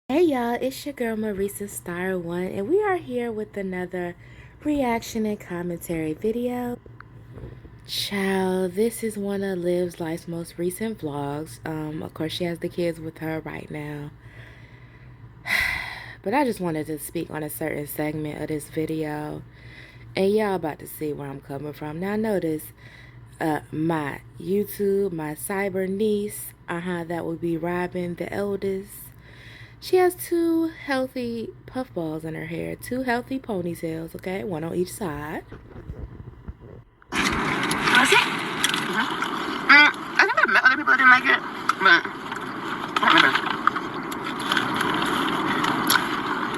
Hey y'all, it's your girl Marisa Star One, and we are here with another reaction and commentary video. Child, this is one of Liv's life's most recent vlogs. Of course, she has the kids with her right now. But I just wanted to speak on a certain segment of this video, and y'all about to see where I'm coming from. Now, notice, my YouTube, my cyber niece, that would be Robin, the eldest. She has two healthy puffballs in her hair, two healthy ponytails, okay? One on each side. Was it? I think I met other people that didn't like it, but I don't remember.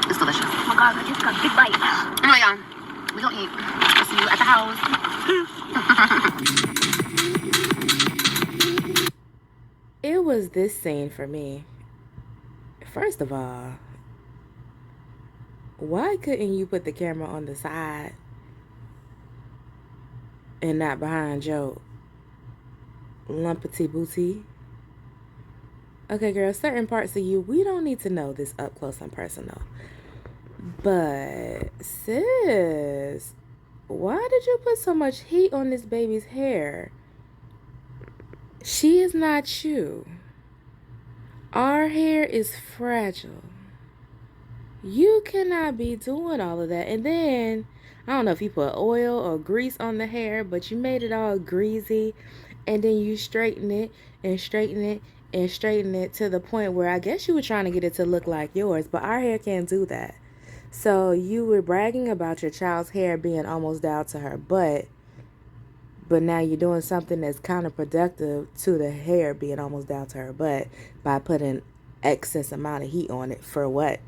It's delicious. Oh my god, I just got a big bite. Anyway, y'all, we gonna eat. I'll see you at the house. It was this scene for me. First of all, why couldn't you put the camera on the side and not behind your lumpity booty? Okay, girl, certain parts of you, we don't need to know this up close and personal. But, sis, why did you put so much heat on this baby's hair? She is not you. Our hair is fragile. You cannot be doing all of that. And then, I don't know if you put oil or grease on the hair, but you made it all greasy. And then you straighten it and straighten it and straighten it to the point where I guess you were trying to get it to look like yours. But our hair can't do that. So you were bragging about your child's hair being almost down to her butt. But now you're doing something that's counterproductive to the hair being almost down to her butt by putting excess amount of heat on it. For what?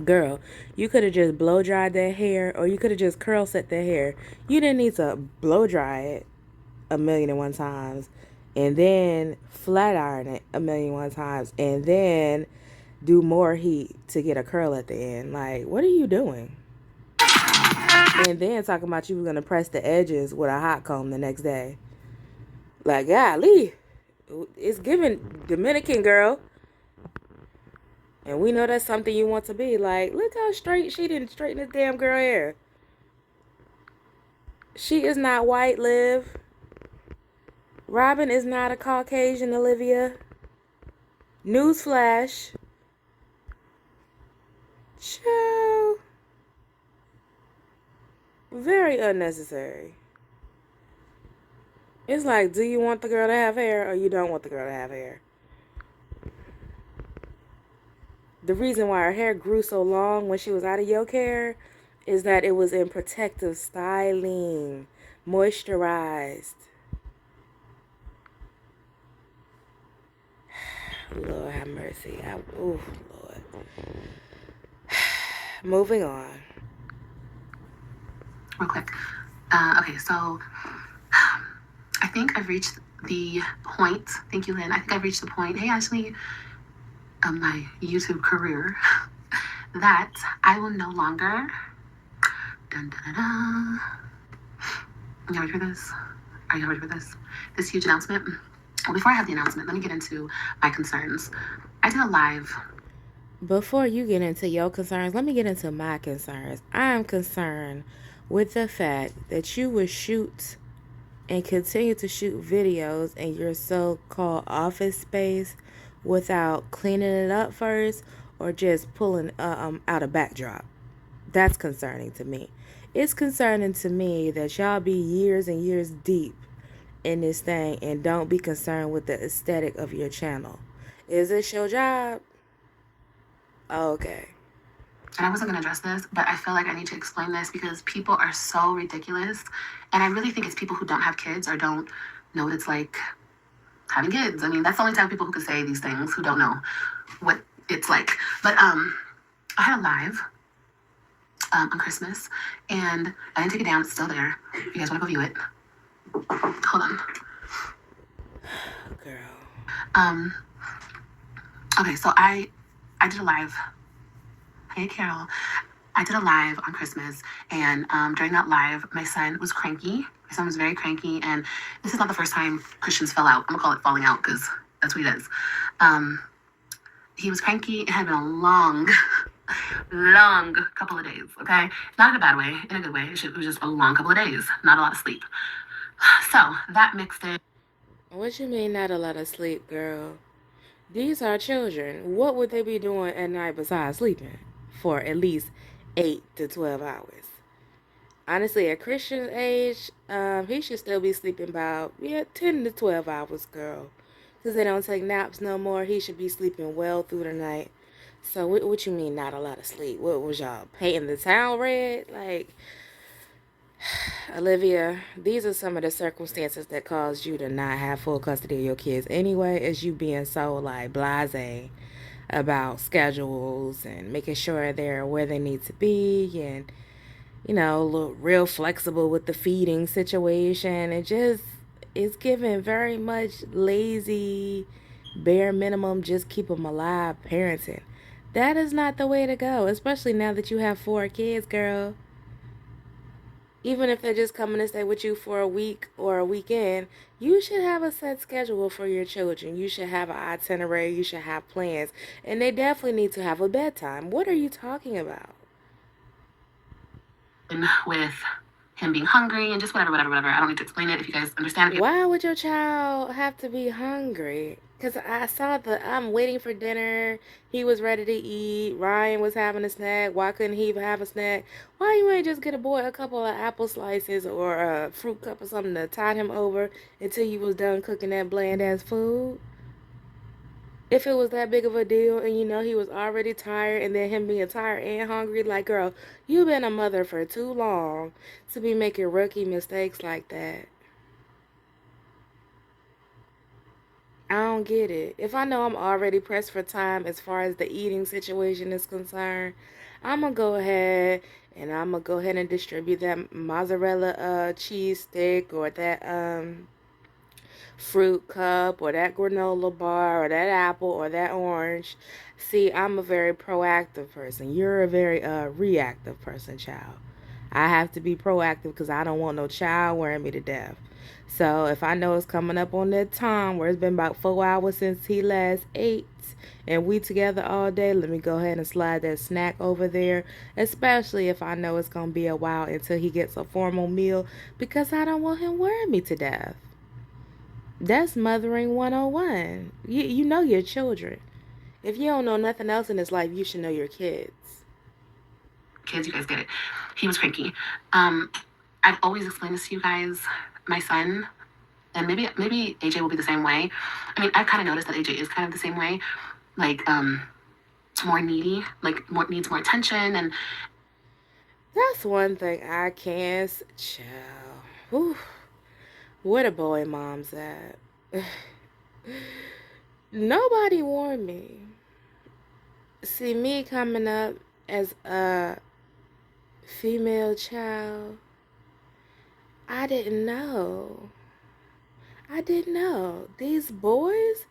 Girl, you could have just blow dried that hair, or you could have just curl set that hair. You didn't need to blow dry it 1,000,001 times and then flat iron it 1,000,001 times and then do more heat to get a curl at the end. Like, what are you doing? And then talking about you were going to press the edges with a hot comb the next day. Like, golly, it's giving Dominican, girl. And we know that's something you want to be. Like, look how straight she didn't straighten this damn girl hair. She is not white, Liv. Robin is not a Caucasian, Olivia. Newsflash. Chill. Very unnecessary. It's like, do you want the girl to have hair or you don't want the girl to have hair? The reason why her hair grew so long when she was out of your care is that it was in protective styling, moisturized. Lord have mercy. Lord. Moving on. Real quick. Okay, so I think I've reached the point. Thank you, Lynn. I think I've reached the point. Hey, Ashley. Of my YouTube career that I will no longer. Dun, dun, dun, dun. Are you ready for this? Are you ready for this? This huge announcement. Well, before I have the announcement, let me get into my concerns. I did a live. Before you get into your concerns, let me get into my concerns. I am concerned with the fact that you would shoot and continue to shoot videos in your so-called office space without cleaning it up first or just pulling out a backdrop. That's concerning to me. It's concerning to me that y'all be years and years deep in this thing and don't be concerned with the aesthetic of your channel. Is this your job? Okay. And I wasn't going to address this, but I feel like I need to explain this because people are so ridiculous. And I really think it's people who don't have kids or don't know what it's like having kids. I mean, that's the only type of people who can say these things, who don't know what it's like. But I had a live on Christmas, and I didn't take it down. It's still there. If you guys want to go view it. Hold on. Girl. Okay, so I did a live. Hey, Carol. I did a live on Christmas, and during that live, my son was cranky. My son was very cranky, and this is not the first time Christians fell out. I'm gonna call it falling out because that's what he does. he was cranky. It had been a long, long couple of days, okay? Not in a bad way, in a good way. It was just a long couple of days, not a lot of sleep. So that mixed in. What you mean not a lot of sleep, girl? These are children. What would they be doing at night besides sleeping for at least 8 to 12 hours? Honestly, at Christian's age, he should still be sleeping about 10 to 12 hours, girl. Since they don't take naps no more, he should be sleeping well through the night. So what you mean not a lot of sleep? What was y'all painting the town red? Like, Olivia, these are some of the circumstances that caused you to not have full custody of your kids anyway, is you being so like blasé about schedules and making sure they're where they need to be, and look real flexible with the feeding situation. It just it's given very much lazy, bare minimum, just keep them alive parenting. That is not the way to go, especially now that you have 4 kids, girl. Even if they're just coming to stay with you for a week or a weekend, you should have a set schedule for your children. You should have an itinerary. You should have plans. And they definitely need to have a bedtime. What are you talking about? With him being hungry and just whatever. I don't need to explain it if you guys understand it. Why would your child have to be hungry? Because I saw I'm waiting for dinner. He was ready to eat. Ryan was having a snack. Why couldn't he have a snack? Why you ain't just get a boy a couple of apple slices or a fruit cup or something to tide him over until you was done cooking that bland ass food? If it was that big of a deal and he was already tired, and then him being tired and hungry, like, girl, you been a mother for too long to be making rookie mistakes like that. I don't get it. If I know I'm already pressed for time as far as the eating situation is concerned, I'm gonna go ahead and distribute that mozzarella cheese stick, or that fruit cup, or that granola bar, or that apple, or that orange. See, I'm a very proactive person. You're a very reactive person, child. I have to be proactive because I don't want no child wearing me to death. So if I know it's coming up on that time where it's been about 4 hours since he last ate and we together all day, let me go ahead and slide that snack over there, especially if I know it's going to be a while until he gets a formal meal, because I don't want him wearing me to death. That's mothering 101. You know your children. If you don't know nothing else in this life, you should know your kids. Kids, you guys get it. He was cranky. I've always explained this to you guys. My son, and maybe AJ will be the same way. I mean, I've kind of noticed that AJ is kind of the same way. Like, more needy, like needs more attention, and that's one thing I can't. Child. Whew. Where the boy moms at? Nobody warned me. See, me coming up as a female child, I didn't know. These boys,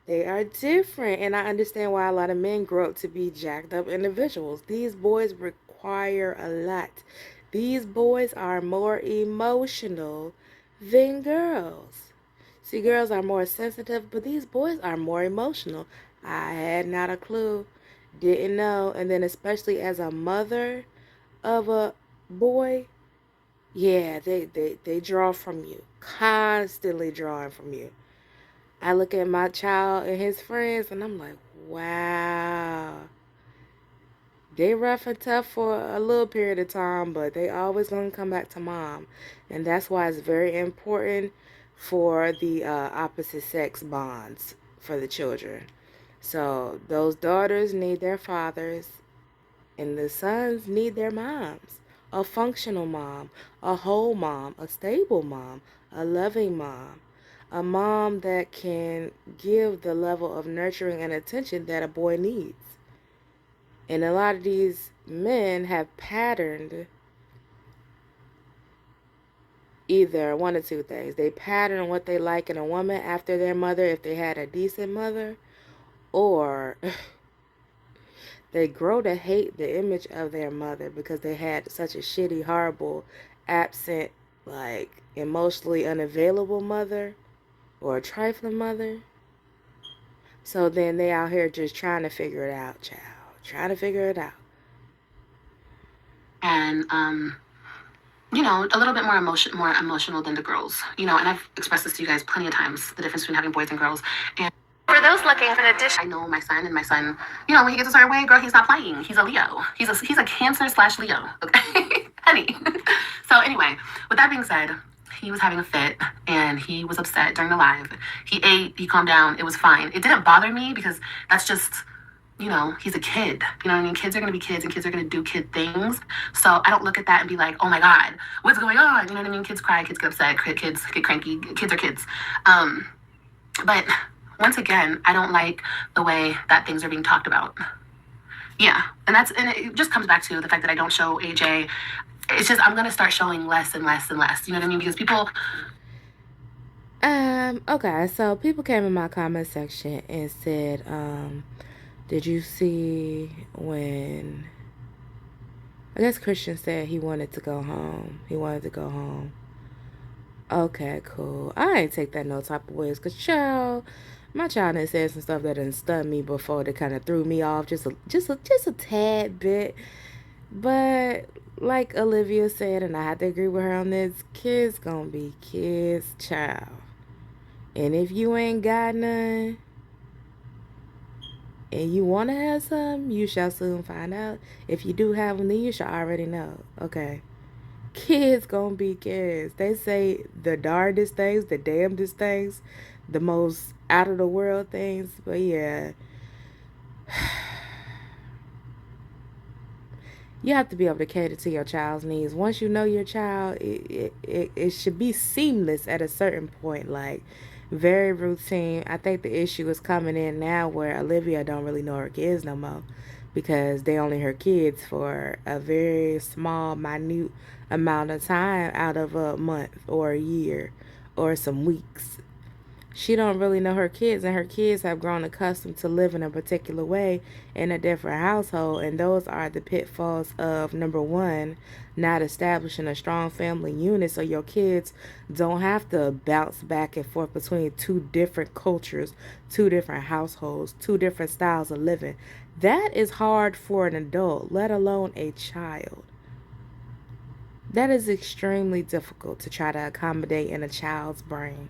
they are different. And I understand why a lot of men grow up to be jacked up individuals. These boys require a lot. These boys are more emotional than girls. See, girls are more sensitive, but these boys are more emotional. I had not a clue. Didn't know. And then especially as a mother of a boy, yeah, they draw from you. Constantly drawing from you. I look at my child and his friends and I'm like, wow. They rough and tough for a little period of time, but they always gonna come back to mom. And that's why it's very important for the opposite sex bonds for the children. So those daughters need their fathers, and the sons need their moms. A functional mom, a whole mom, a stable mom, a loving mom, a mom that can give the level of nurturing and attention that a boy needs. And a lot of these men have patterned either one of two things. They pattern what they like in a woman after their mother, if they had a decent mother, or they grow to hate the image of their mother because they had such a shitty, horrible, absent, like emotionally unavailable mother, or a trifling mother. So then they out here just trying to figure it out, child. Trying to figure it out. And you know, a little bit more emotional than the girls. You know, and I've expressed this to you guys plenty of times, the difference between having boys and girls. And for those looking for an addition, I know my son, and my son, you know, when he gets a certain way, girl, he's not playing. He's a Leo. He's a Cancer/Leo. Okay, honey. So anyway, with that being said, he was having a fit and he was upset during the live. He ate, he calmed down, it was fine. It didn't bother me because that's just, you know, he's a kid. You know what I mean? Kids are going to be kids and kids are going to do kid things. So I don't look at that and be like, oh my God, what's going on? You know what I mean? Kids cry, kids get upset, kids get cranky, kids are kids. But once again, I don't like the way that things are being talked about. Yeah. And it just comes back to the fact that I don't show AJ. It's just, I'm going to start showing less and less and less. You know what I mean? Because people... Okay, so people came in my comment section and said, did you see when, I guess Christian said he wanted to go home. He wanted to go home. Okay, cool. I ain't take that no type of ways, because my child had said some stuff that didn't stun me before that kind of threw me off just a tad bit. But like Olivia said, and I have to agree with her on this, kids gonna be kids, child. And if you ain't got none and you want to have some, you shall soon find out. If you do have them, then you should already know. Okay. Kids gonna be kids. They say the darndest things, the damnedest things, the most out of the world things. But yeah, you have to be able to cater to your child's needs. Once you know your child, it should be seamless at a certain point. Like, very routine. I think the issue is coming in now where Olivia don't really know her kids no more, because they only her kids for a very small, minute amount of time out of a month or a year or some weeks. She don't really know her kids, and her kids have grown accustomed to living a particular way in a different household. And those are the pitfalls of, number one, not establishing a strong family unit, so your kids don't have to bounce back and forth between two different cultures, two different households, two different styles of living. That is hard for an adult, let alone a child. That is extremely difficult to try to accommodate in a child's brain.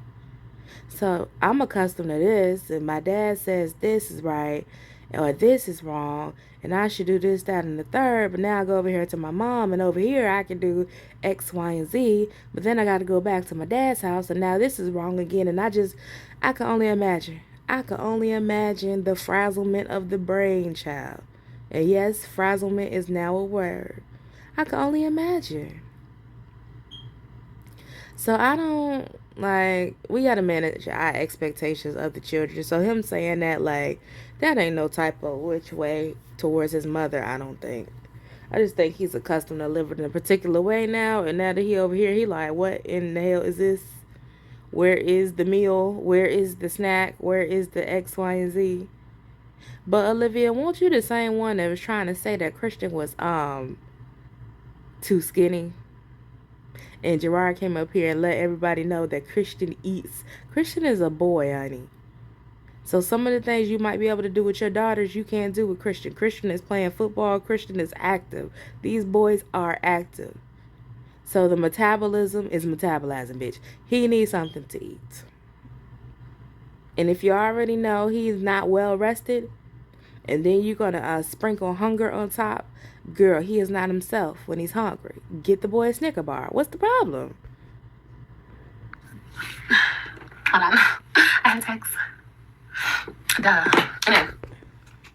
So I'm accustomed to this, and my dad says this is right or this is wrong, and I should do this, that, and the third. But now I go over here to my mom, and over here I can do X, Y, and Z. But then I got to go back to my dad's house, and now this is wrong again. And I can only imagine. I can only imagine the frazzlement of the brain, child. And yes, frazzlement is now a word. I can only imagine. So I don't, like, we got to manage our expectations of the children. So him saying that, like, that ain't no type of which way towards his mother, I don't think. I just think he's accustomed to living in a particular way now. And now that he over here, he like, what in the hell is this? Where is the meal? Where is the snack? Where is the X, Y, and Z? But Olivia, won't you the same one that was trying to say that Christian was too skinny? And Gerard came up here and let everybody know that Christian eats. Christian is a boy, honey. So some of the things you might be able to do with your daughters, you can't do with Christian. Christian is playing football. Christian is active. These boys are active. So the metabolism is metabolizing, bitch. He needs something to eat. And if you already know he's not well rested, and then you're going to sprinkle hunger on top, girl, he is not himself when he's hungry. Get the boy a Snicker bar. What's the problem? Hold on. I had a text. Duh. Anyway,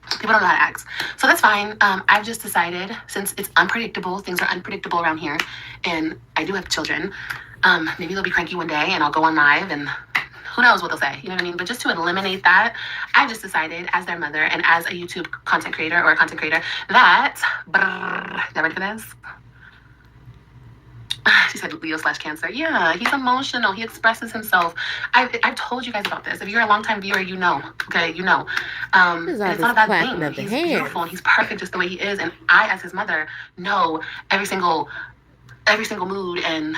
people don't know how to act. So that's fine. I've just decided, since it's unpredictable, things are unpredictable around here, and I do have children, maybe they'll be cranky one day and I'll go on live and who knows what they'll say, you know what I mean? But just to eliminate that, I just decided as their mother and as a YouTube content creator or a content creator that, y'all ready for this? She said Leo/Cancer. Yeah, he's emotional. He expresses himself. I've told you guys about this. If you're a longtime viewer, you know. Okay, you know. And it's not a bad thing. He's beautiful and he's perfect just the way he is. And I, as his mother, know every single mood and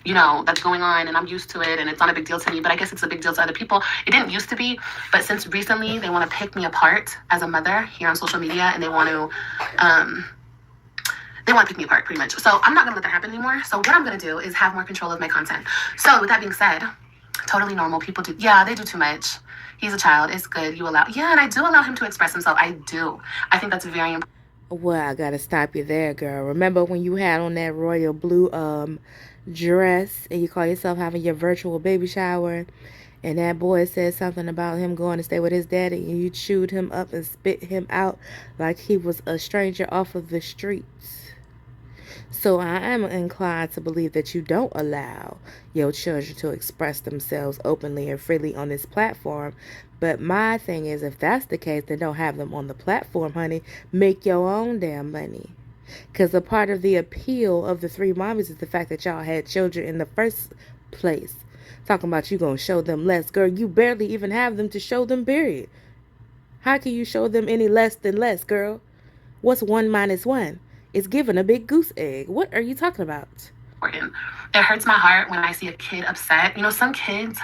you know, that's going on, and I'm used to it, and it's not a big deal to me, but I guess it's a big deal to other people. It didn't used to be, but since recently they want to pick me apart as a mother here on social media, and they want to pick me apart pretty much. So I'm not gonna let that happen anymore. So what I'm gonna do is have more control of my content. So with that being said, totally normal. People do, yeah, they do too much. He's a child. It's good. You allow, yeah, and I do allow him to express himself. I do. I think that's very important. Well, I gotta stop you there, girl. Remember when you had on that royal blue dress and you call yourself having your virtual baby shower, and that boy said something about him going to stay with his daddy, and you chewed him up and spit him out like he was a stranger off of the streets? So I am inclined to believe that you don't allow your children to express themselves openly and freely on this platform. But my thing is, if that's the case, then don't have them on the platform, honey. Make your own damn money. Because a part of the appeal of the three mommies is the fact that y'all had children in the first place. Talking about you gonna show them less. Girl, you barely even have them to show them, period. How can you show them any less than less, girl? What's 1 minus 1? It's giving a big goose egg. What are you talking about? It hurts my heart when I see a kid upset. You know, some kids,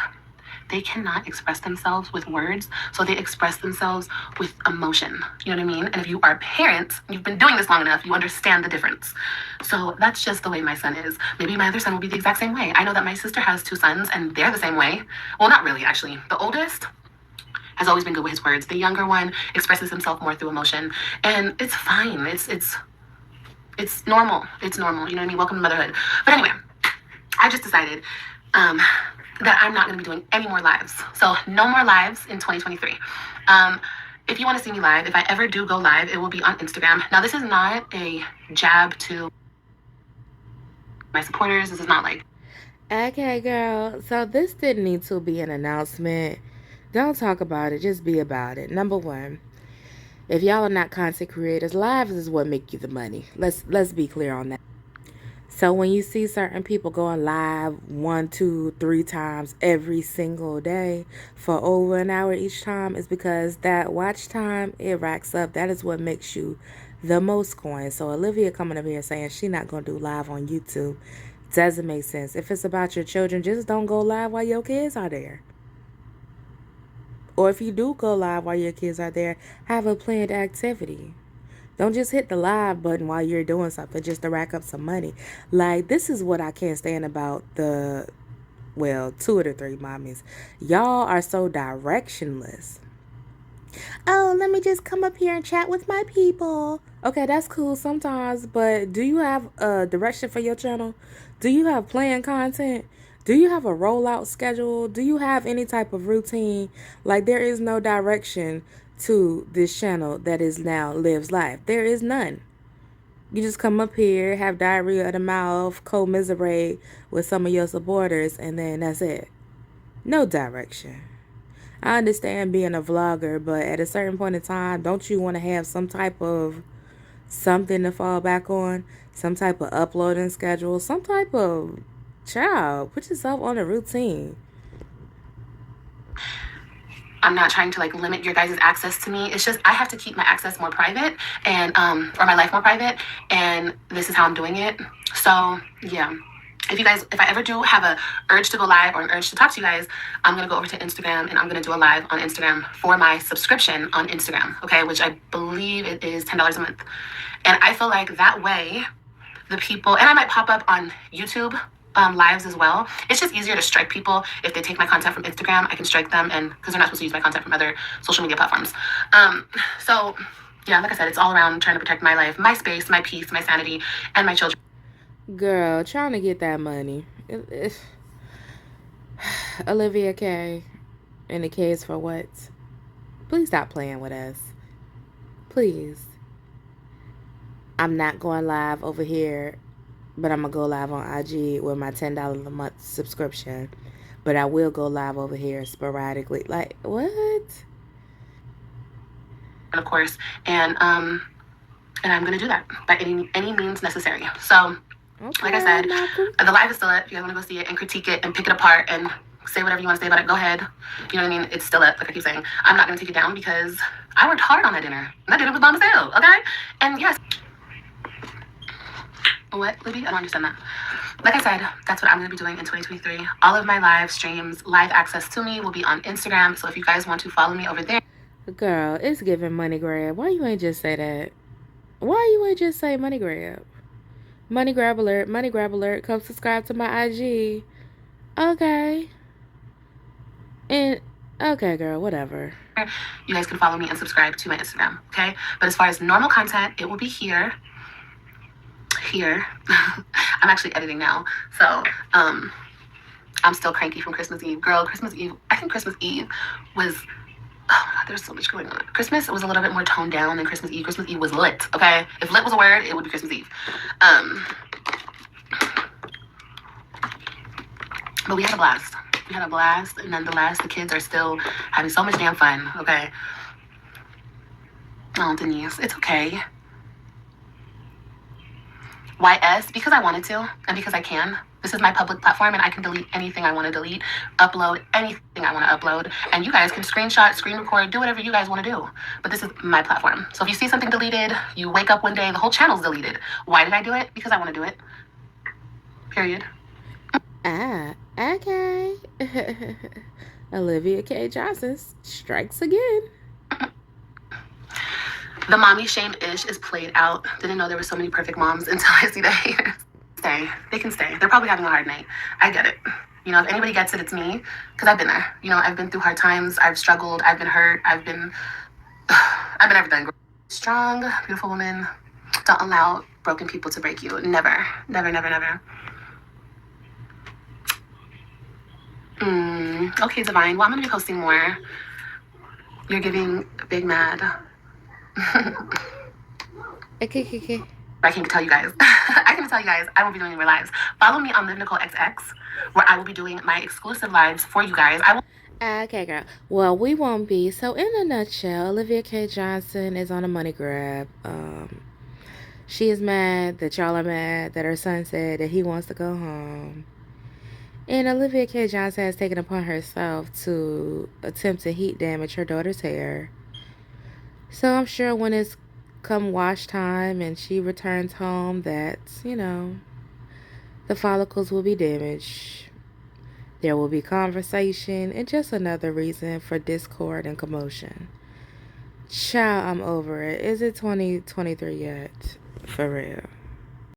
they cannot express themselves with words, so they express themselves with emotion. You know what I mean? And if you are parents, you've been doing this long enough, you understand the difference. So that's just the way my son is. Maybe my other son will be the exact same way. I know that my sister has 2 sons, and they're the same way. Well, not really, actually. The oldest has always been good with his words. The younger one expresses himself more through emotion, and it's fine. It's normal. It's normal. You know what I mean? Welcome to motherhood. But anyway, I just decided that I'm not going to be doing any more lives. So no more lives in 2023. If you want to see me live, if I ever do go live, it will be on Instagram. Now, this is not a jab to my supporters. This is not like... Okay, girl. So this didn't need to be an announcement. Don't talk about it. Just be about it. Number 1. If y'all are not content creators, lives is what make you the money. Let's be clear on that. So when you see certain people going live 1, 2, 3 times every single day for over an hour each time, is because that watch time, it racks up. That is what makes you the most coins. So Olivia coming up here saying she not going to do live on YouTube doesn't make sense. If it's about your children, just don't go live while your kids are there. Or if you do go live while your kids are there, have a planned activity. Don't just hit the live button while you're doing something just to rack up some money. Like, this is what I can't stand about 2 of the 3 mommies. Y'all are so directionless. Oh, let me just come up here and chat with my people. Okay, that's cool sometimes, but do you have a direction for your channel? Do you have planned content? Do you have a rollout schedule? Do you have any type of routine? Like, there is no direction to this channel that is now Liv's Life. There is none. You just come up here, have diarrhea of the mouth, commiserate with some of your supporters, and then that's it. No direction. I understand being a vlogger, but at a certain point in time, don't you want to have some type of something to fall back on? Some type of uploading schedule? Some type of... Child, put yourself on a routine. I'm not trying to like limit your guys' access to me. It's just I have to keep my access more private and or my life more private, and this is how I'm doing it. So yeah. If I ever do have a urge to go live or an urge to talk to you guys, I'm gonna go over to Instagram and I'm gonna do a live on Instagram for my subscription on Instagram, okay, which I believe it is $10 a month. And I feel like that way the people, and I might pop up on YouTube lives as well. It's just easier to strike people if they take my content from Instagram. I can strike them, and because they're not supposed to use my content from other social media platforms. So yeah, like I said, it's all around trying to protect my life, my space, my peace, my sanity, and my children. Girl, trying to get that money. Olivia K. And the kids for what? Please stop playing with us. Please. I'm not going live over here, but I'm going to go live on IG with my $10 a month subscription. But I will go live over here sporadically. Like, what? Of course. And I'm going to do that by any means necessary. So, okay, like I said, the live is still up. If you guys want to go see it and critique it and pick it apart and say whatever you want to say about it, go ahead. You know what I mean? It's still up, like I keep saying. I'm not going to take it down because I worked hard on that dinner. That dinner was bomb as hell, okay? And yes. What, Libby? I don't understand that. Like I said, that's what I'm going to be doing in 2023. All of my live streams, live access to me will be on Instagram. So if you guys want to follow me over there. Girl, it's giving money grab. Why you ain't just say that? Why you ain't just say money grab? Money grab alert, money grab alert. Come subscribe to my IG. Okay. And okay, girl, whatever. You guys can follow me and subscribe to my Instagram, okay? But as far as normal content, it will be here. Here. I'm actually editing now. So, I'm still cranky from Christmas Eve. Girl, Christmas Eve, I think Christmas Eve was, oh my God, there's so much going on. Christmas was a little bit more toned down than Christmas Eve. Christmas Eve was lit, okay? If lit was a word, it would be Christmas Eve. But we had a blast. We had a blast, and nonetheless, the kids are still having so much damn fun, okay? Oh, Denise, it's okay. YS, because I wanted to, and because I can. This is my public platform, and I can delete anything I want to delete, upload anything I want to upload, and you guys can screenshot, screen record, do whatever you guys want to do. But this is my platform. So if you see something deleted, you wake up one day, the whole channel's deleted. Why did I do it? Because I want to do it. Period. Ah, okay. Olivia K. Johnson strikes again. The mommy shame-ish is played out. Didn't know there were so many perfect moms until I see the haters. Stay. They can stay. They're probably having a hard night. I get it. You know, if anybody gets it, it's me. Because I've been there. You know, I've been through hard times. I've struggled. I've been hurt. I've been everything. Strong, beautiful woman. Don't allow broken people to break you. Never. Never, never, never. Okay, Divine. Well, I'm going to be posting more. You're giving big mad. Okay. I can't tell you guys. I won't be doing more lives. Follow me on Live Nicole XX, where I will be doing my exclusive lives for you guys. Okay, girl. Well, we won't be. So, in a nutshell, Olivia K. Johnson is on a money grab. She is mad that y'all are mad that her son said that he wants to go home. And Olivia K. Johnson has taken upon herself to attempt to heat damage her daughter's hair. So I'm sure when it's come wash time and she returns home that, you know, the follicles will be damaged. There will be conversation and just another reason for discord and commotion. Child, I'm over it. Is it 2023 yet? For real.